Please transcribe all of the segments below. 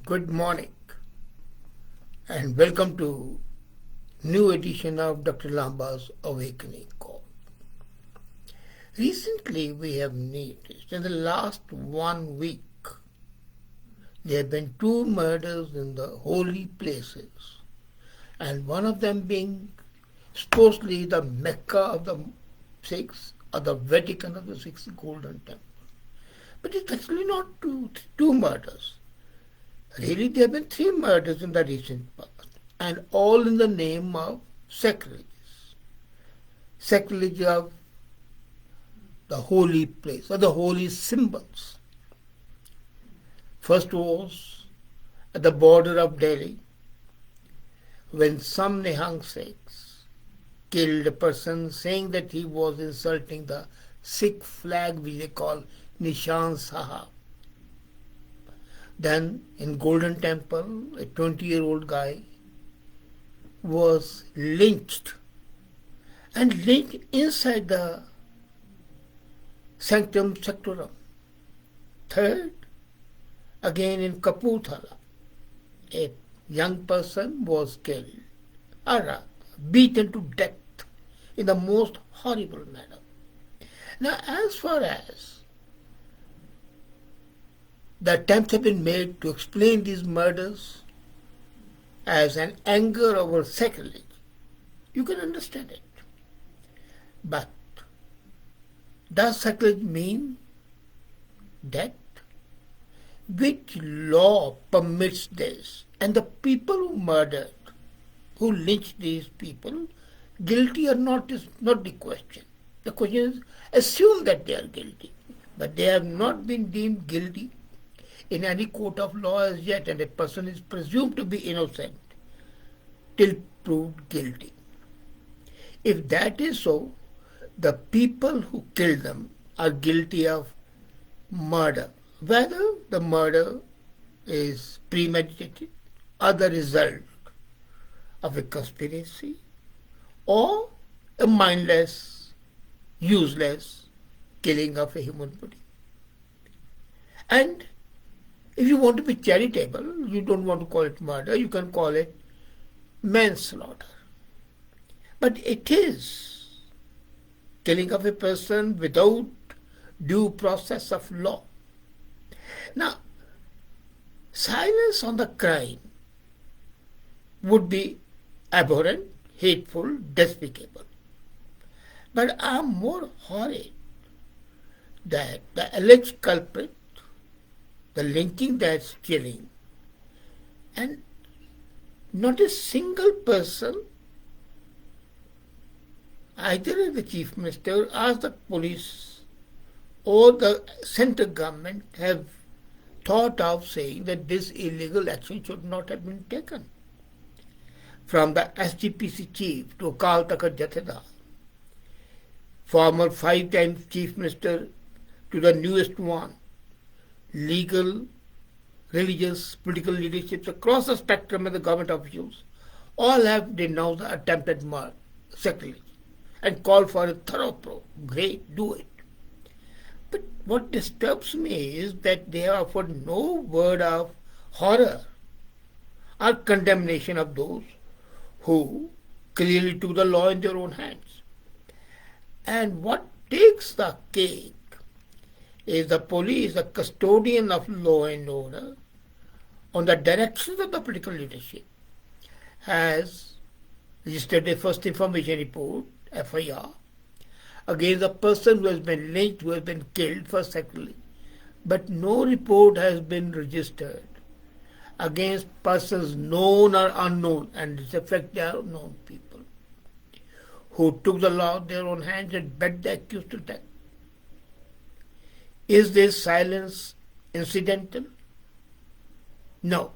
Good morning and welcome to new edition of Dr. Lamba's Awakening Call. Recently we have noticed in the last 1 week there have been two murders in the holy places, and one of them being supposedly the Mecca of the Sikhs or the Vatican of the Sikhs, Golden Temple. But it's actually not two murders. Really, there have been three murders in the recent past, and all in the name of sacrilege. Sacrilege of the holy place, or the holy symbols. First was at the border of Delhi, when some Nihang Sikhs killed a person saying that he was insulting the Sikh flag, which they call Nishan Sahab. Then in Golden Temple, a 20-year-old guy was lynched, and lynched inside the sanctum sanctorum. Third, again in Kapurthala, a young person was killed, or beaten to death in the most horrible manner. Now, as far as the attempts have been made to explain these murders as an anger over sacrilege, you can understand it. But does sacrilege mean death? Which law permits this? And the people who murdered, who lynched these people, guilty or not is not the question. The question is, assume that they are guilty, but they have not been deemed guilty in any court of law as yet, and a person is presumed to be innocent till proved guilty. If that is so, the people who killed them are guilty of murder, whether the murder is premeditated or the result of a conspiracy or a mindless, useless killing of a human body. And if you want to be charitable, you don't want to call it murder, you can call it manslaughter. But it is killing of a person without due process of law. Now, silence on the crime would be abhorrent, hateful, despicable. But I am more horrid that the alleged culprit, the lynching, that's killing, and not a single person, either the chief minister or the police or the central government, have thought of saying that this illegal action should not have been taken. From the SGPC chief to Akal Takht Jathedar, former 5-time chief minister to the newest one, legal, religious, political leaderships across the spectrum of the government officials all have denounced the attempted murder, sacrilege, and called for a thorough probe. Great, do it. But what disturbs me is that they have offered no word of horror or condemnation of those who clearly took the law in their own hands. And what takes the cake is the police, the custodian of law and order, on the directions of the political leadership, has registered a first information report, FIR, against the person who has been lynched, who has been killed for sacrilege. But no report has been registered against persons known or unknown, and in effect they are known people, who took the law in their own hands and beat the accused to death. Is this silence incidental? No.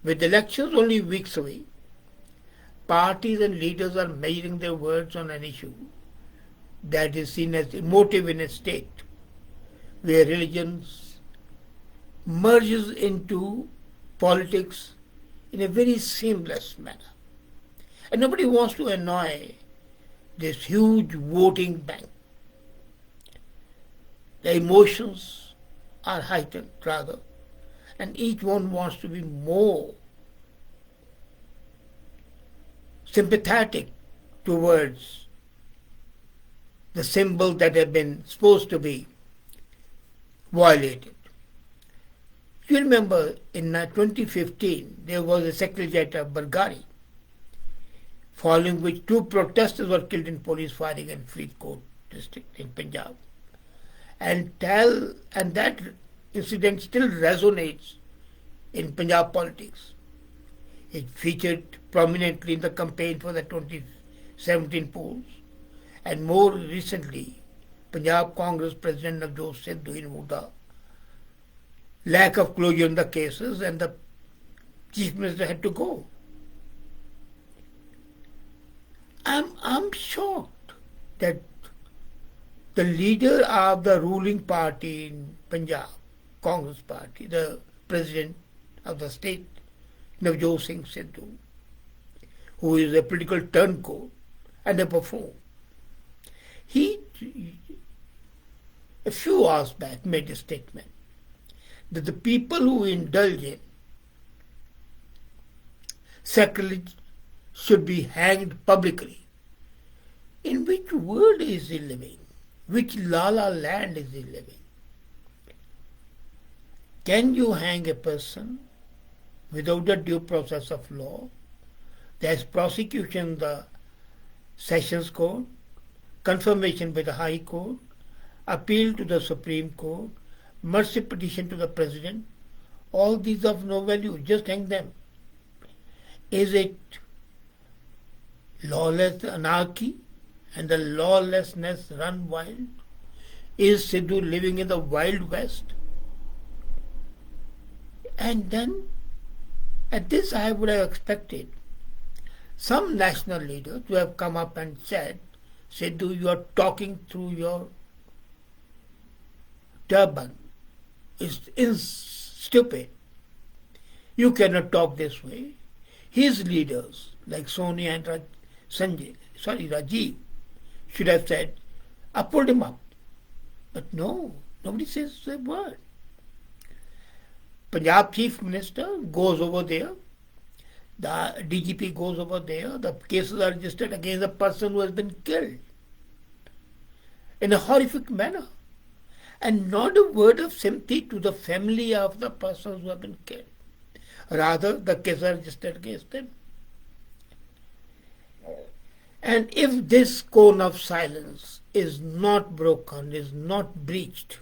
With elections only weeks away, parties and leaders are measuring their words on an issue that is seen as emotive in a state where religion merges into politics in a very seamless manner. And nobody wants to annoy this huge voting bank. The emotions are heightened rather, and each one wants to be more sympathetic towards the symbol that have been supposed to be violated. You remember in 2015 there was a sacrilege at Bargari, following which 2 protesters were killed in police firing in Faridkot district in Punjab. And that incident still resonates in Punjab politics. It featured prominently in the campaign for the 2017 polls, and more recently, Punjab Congress President Navjot Sidhu in the lack of closure in the cases, and the Chief Minister had to go. I'm shocked that the leader of the ruling party in Punjab, Congress Party, the President of the state, Navjot Singh Sidhu, who is a political turncoat and a buffoon, he, a few hours back, made a statement that the people who indulge in sacrilege should be hanged publicly. In which world is he living? Which la-la land is he living? Can you hang a person without the due process of law? There's prosecution in the Sessions Court, confirmation by the High Court, appeal to the Supreme Court, mercy petition to the President. All these of no value. Just hang them. Is it lawless anarchy and the lawlessness run wild? Is Sidhu living in the Wild West? And then, at this I would have expected some national leaders to have come up and said, Sidhu, you are talking through your turban. It's stupid. You cannot talk this way. His leaders, like Sonia and Rajiv, should have said, I pulled him up. But no, nobody says a word. Punjab Chief Minister goes over there, the DGP goes over there, the cases are registered against a person who has been killed in a horrific manner. And not a word of sympathy to the family of the persons who have been killed. Rather, the cases are registered against them. And if this cone of silence is not broken, is not breached,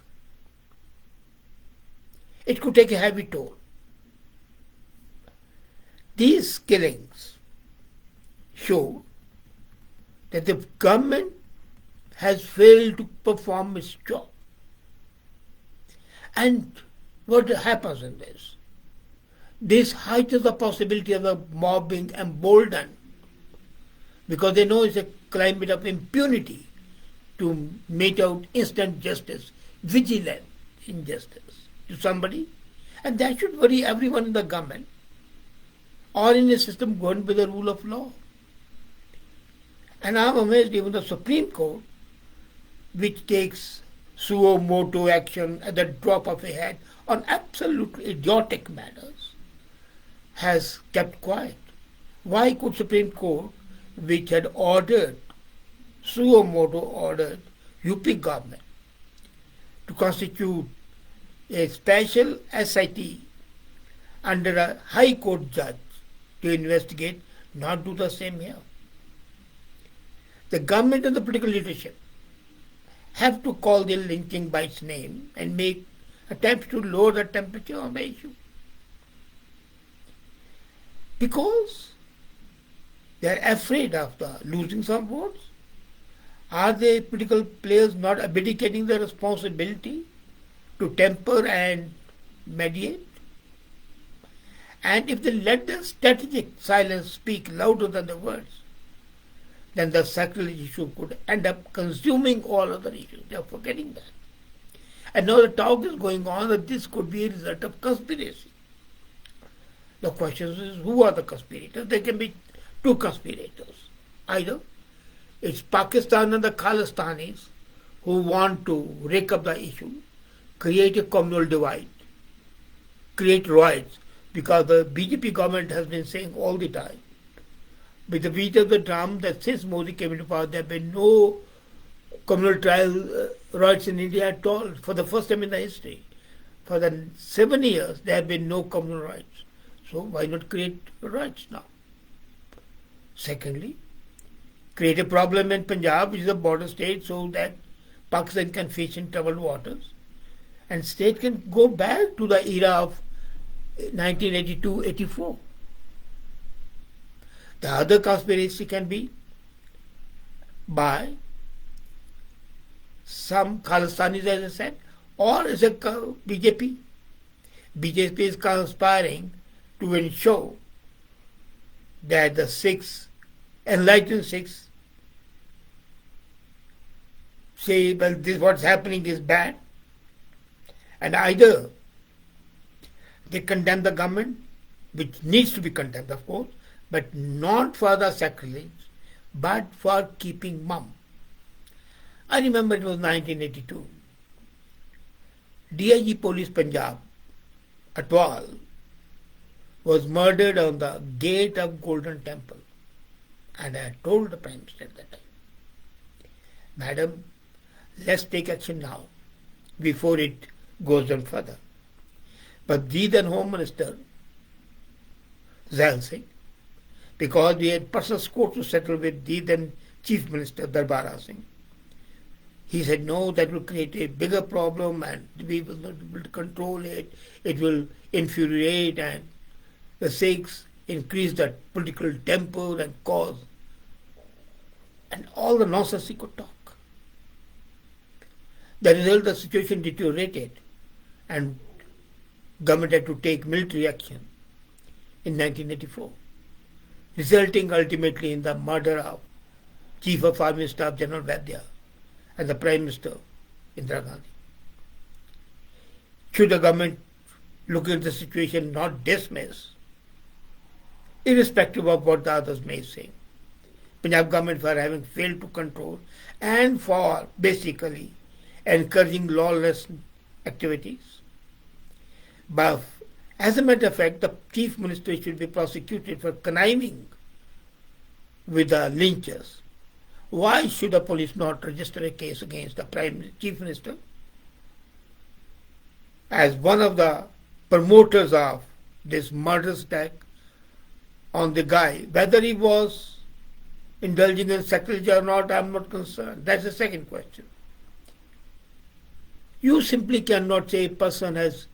it could take a heavy toll. These killings show that the government has failed to perform its job. And what happens in this? This heightens the possibility of the mob being emboldened because they know it's a climate of impunity to mete out instant justice, vigilant injustice to somebody. And that should worry everyone in the government or in a system governed by the rule of law. And I'm amazed even the Supreme Court, which takes suo motu action at the drop of a hat on absolutely idiotic matters, has kept quiet. Why could Supreme Court, which had ordered, suo motu ordered UP government to constitute a special SIT under a High Court judge to investigate, not do the same here? The government and the political leadership have to call the lynching by its name and make attempts to lower the temperature on the issue. Because they are afraid of losing some votes. Are the political players not abdicating their responsibility to temper and mediate? And if they let the strategic silence speak louder than the words, then the sacrilege issue could end up consuming all other issues. They are forgetting that. And now the talk is going on that this could be a result of conspiracy. The question is, who are the conspirators? There can be two conspirators. Either it's Pakistan and the Khalistanis who want to rake up the issue, create a communal divide, create riots, because the BJP government has been saying all the time, with the beat of the drum, that since Modi came into power, there have been no communal trial riots in India at all, for the first time in the history. For the 7 years, there have been no communal riots. So why not create riots now? Secondly, create a problem in Punjab, which is a border state, so that Pakistan can fish in troubled waters. And state can go back to the era of 1982-84. The other conspiracy can be by some Khalistanis, as I said, or as a BJP. BJP is conspiring to ensure that the Sikhs, enlightened Sikhs, say, well, this what's happening is bad, and either they condemn the government, which needs to be condemned, of course, but not for the sacrilege, but for keeping mum. I remember it was 1982. DIG Police Punjab, Atwal, was murdered on the gate of Golden Temple. And I told the Prime Minister at that time, Madam, let's take action now, before it goes on further. But the then Home Minister, Zail Singh, because we had personal score to settle with the then Chief Minister, Darbara Singh, he said, no, that will create a bigger problem and we will not be able to control it. It will infuriate and the Sikhs increase the political temper and cause. And all the nonsense he could talk. The result, the situation deteriorated and government had to take military action in 1984, resulting ultimately in the murder of Chief of Army Staff General Vaidya and the Prime Minister, Indira Gandhi. Should the government, looking at the situation, not dismiss, irrespective of what the others may say, Punjab government for having failed to control and for basically encouraging lawless activities? But as a matter of fact, the Chief Minister should be prosecuted for conniving with the lynchers. Why should the police not register a case against the Chief Minister as one of the promoters of this murderous attack on the guy? Whether he was indulging in sacrilege or not, I'm not concerned. That's the second question. You simply cannot say a person has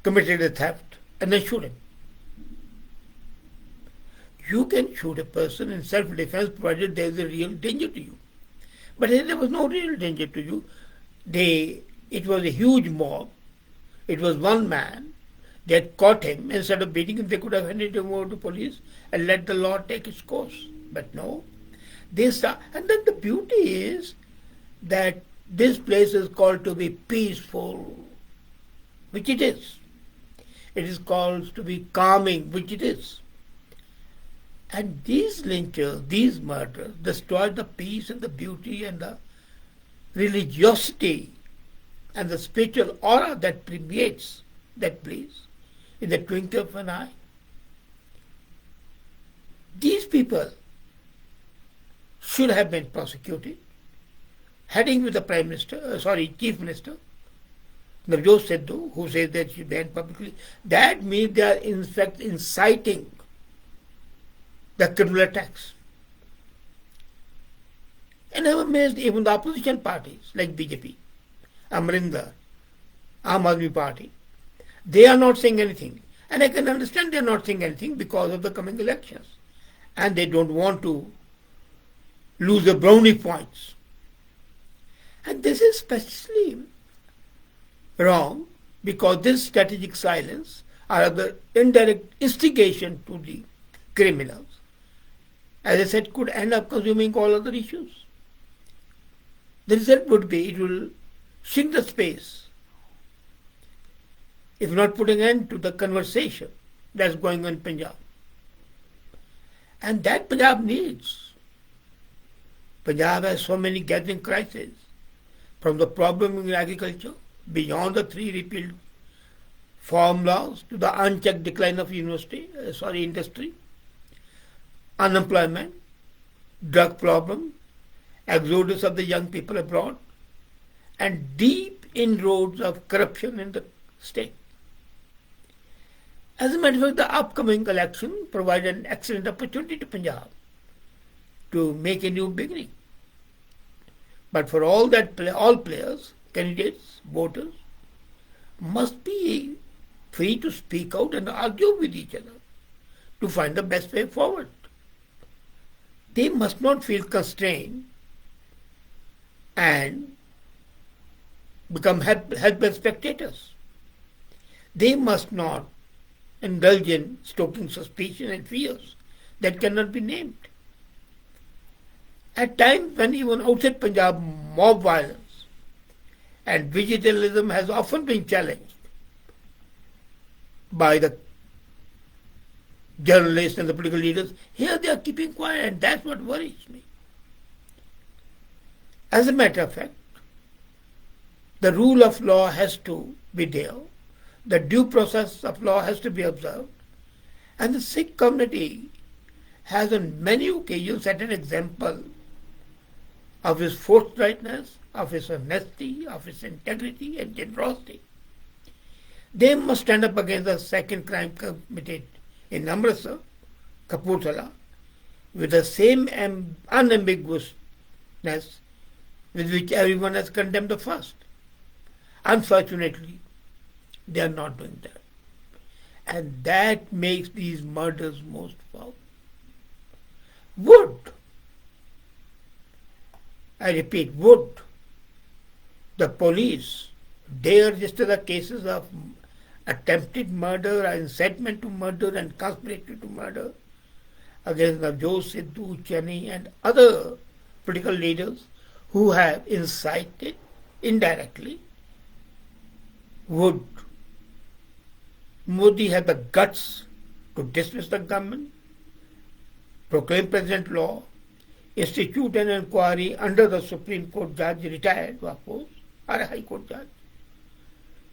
committed a theft and then shoot him. You can shoot a person in self-defense provided there is a real danger to you. But there was no real danger to you. It was a huge mob. It was one man. They had caught him. Instead of beating him, they could have handed him over to police and let the law take its course. But no. And then the beauty is that this place is called to be peaceful, which it is. It is called to be calming, which it is. And these lynchers, these murders, destroyed the peace and the beauty and the religiosity and the spiritual aura that permeates that place in the twinkle of an eye. These people should have been prosecuted, heading with the Chief Minister, Navjot Sidhu, who says that she should be banned publicly. That means they are in fact inciting the criminal attacks. And I'm amazed even the opposition parties like BJP, Amrinder, Aam Aadmi Party, they are not saying anything. And I can understand they are not saying anything because of the coming elections. And they don't want to lose the brownie points. And this is especially wrong because this strategic silence or the indirect instigation to the criminals, as I said, could end up consuming all other issues. The result would be it will shrink the space, if not putting an end to the conversation that's going on in Punjab. And that Punjab needs. Punjab has so many gathering crises, from the problem in agriculture, beyond the 3 repealed farm loss to the unchecked decline of industry, unemployment, drug problem, exodus of the young people abroad, and deep inroads of corruption in the state. As a matter of fact, the upcoming election provided an excellent opportunity to Punjab to make a new beginning. But for all players, candidates, voters, must be free to speak out and argue with each other to find the best way forward. They must not feel constrained and become helpless spectators. They must not indulge in stoking suspicion and fears that cannot be named. At times when even outside Punjab mob violence and vigilantalism has often been challenged by the journalists and the political leaders, here they are keeping quiet, and that's what worries me. As a matter of fact, the rule of law has to be there, the due process of law has to be observed, and the Sikh community has on many occasions set an example of his forthrightness, of his honesty, of his integrity and generosity. They must stand up against the second crime committed in Amritsar, Kapurthala, with the same unambiguousness with which everyone has condemned the first. Unfortunately, they are not doing that. And that makes these murders most foul. Would, I repeat, would the police dare register the cases of attempted murder, incitement to murder and conspiracy to murder against Navjot, Sidhu, Chani and other political leaders who have incited indirectly? Would Modi have the guts to dismiss the government, proclaim President law, institute an inquiry under the Supreme Court judge retired, of course, or a High Court judge,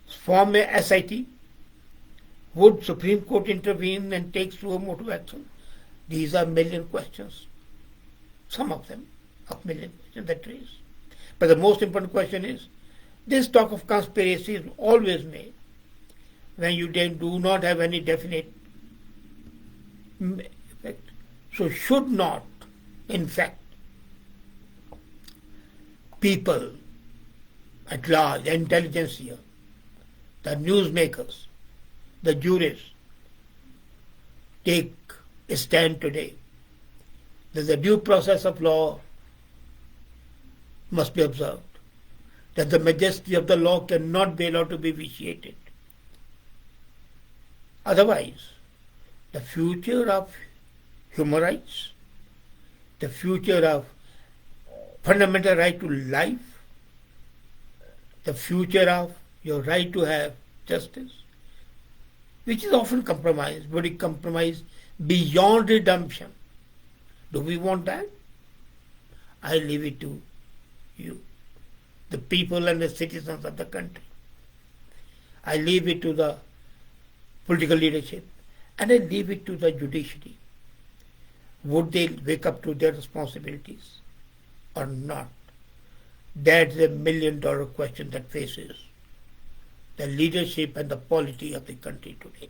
form a SIT? Would Supreme Court intervene and take suo motu action? These are million questions. Some of them of million questions that raise. But the most important question is, this talk of conspiracy is always made when you do not have any definite effect. So should not, in fact, people at large, the intelligentsia, the newsmakers, the jurists, take a stand today that the due process of law must be observed, that the majesty of the law cannot be allowed to be vitiated. Otherwise, the future of human rights, the future of fundamental right to life, the future of your right to have justice, which is often compromised, but it compromised beyond redemption. Do we want that? I leave it to you, the people and the citizens of the country. I leave it to the political leadership, and I leave it to the judiciary. Would they wake up to their responsibilities or not? That's a $1,000,000 question that faces the leadership and the polity of the country today.